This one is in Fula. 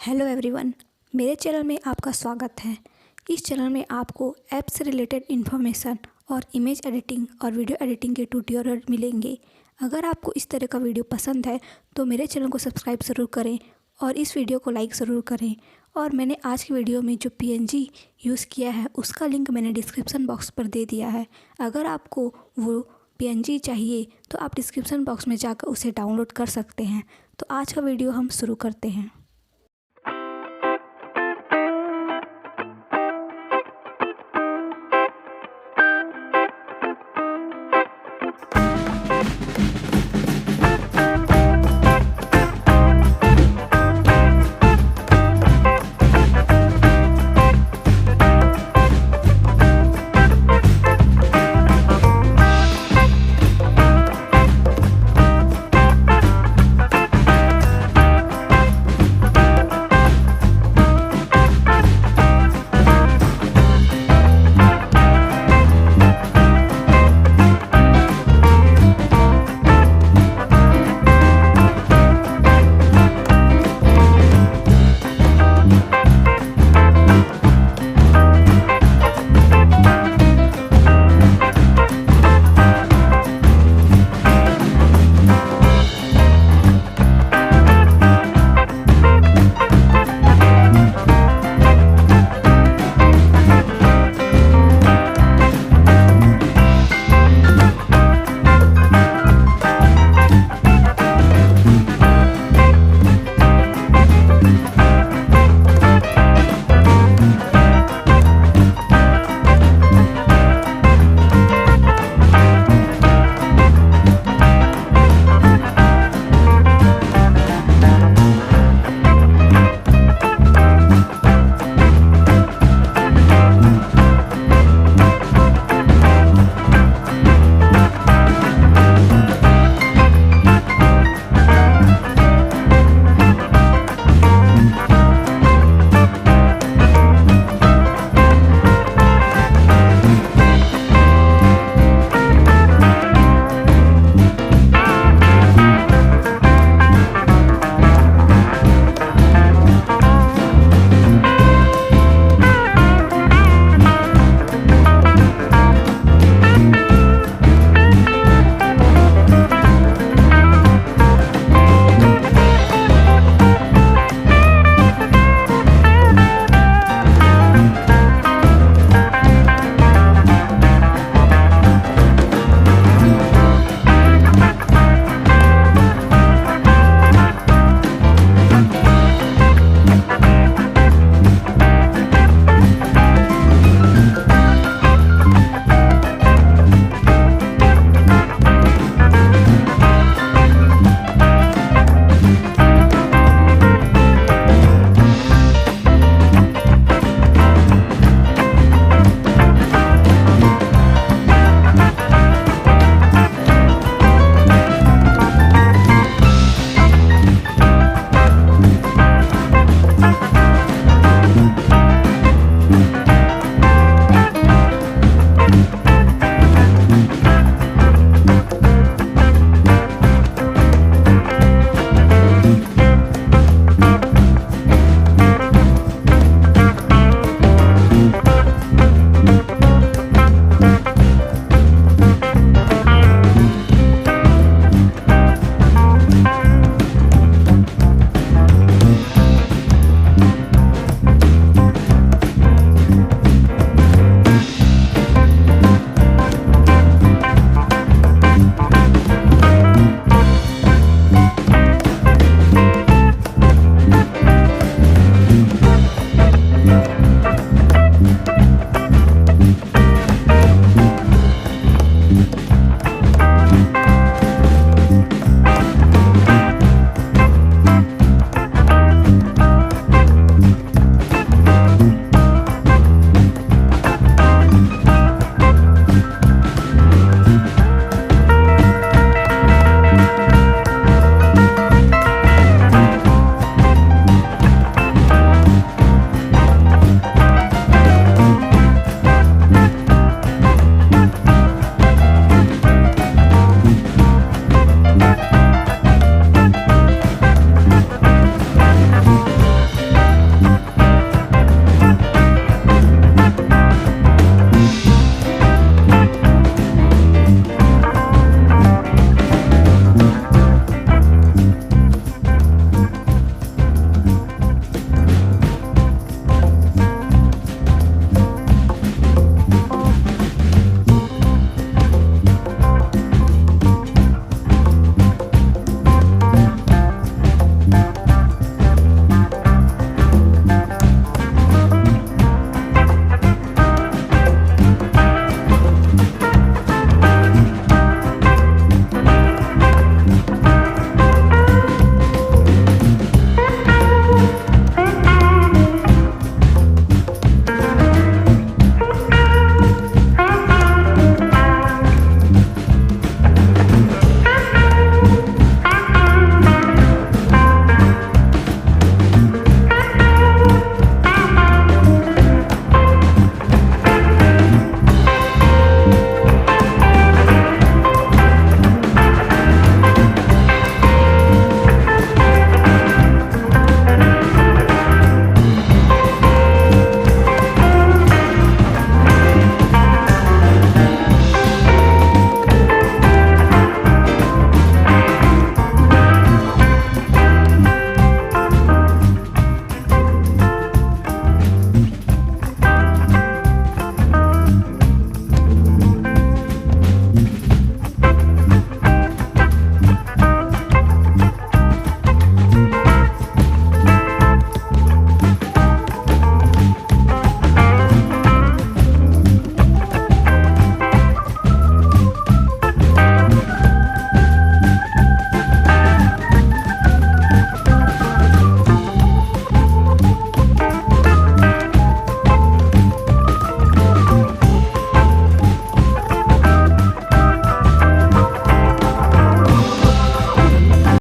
Hello everyone, मेरे चैनल में आपका स्वागत है। इस चैनल में आपको ऐप से रिलेटेड इन्फॉर्मेशन और इमेज एडिटिंग और वीडियो एडिटिंग के ट्यूटोरियल मिलेंगे। अगर आपको इस तरह का वीडियो पसंद है तो मेरे चैनल को सब्सक्राइब ज़रूर करें और इस वीडियो को लाइक ज़रूर करें। और मैंने आज की वीडियो में जो PNG यूज़ किया है उसका लिंक मैंने डिस्क्रिप्सन बॉक्स पर दे दिया है। अगर आपको वो PNG चाहिए तो आप डिस्क्रिप्सन बॉक्स में जाकर उसे डाउनलोड कर सकते हैं। तो आज का वीडियो हम शुरू करते हैं।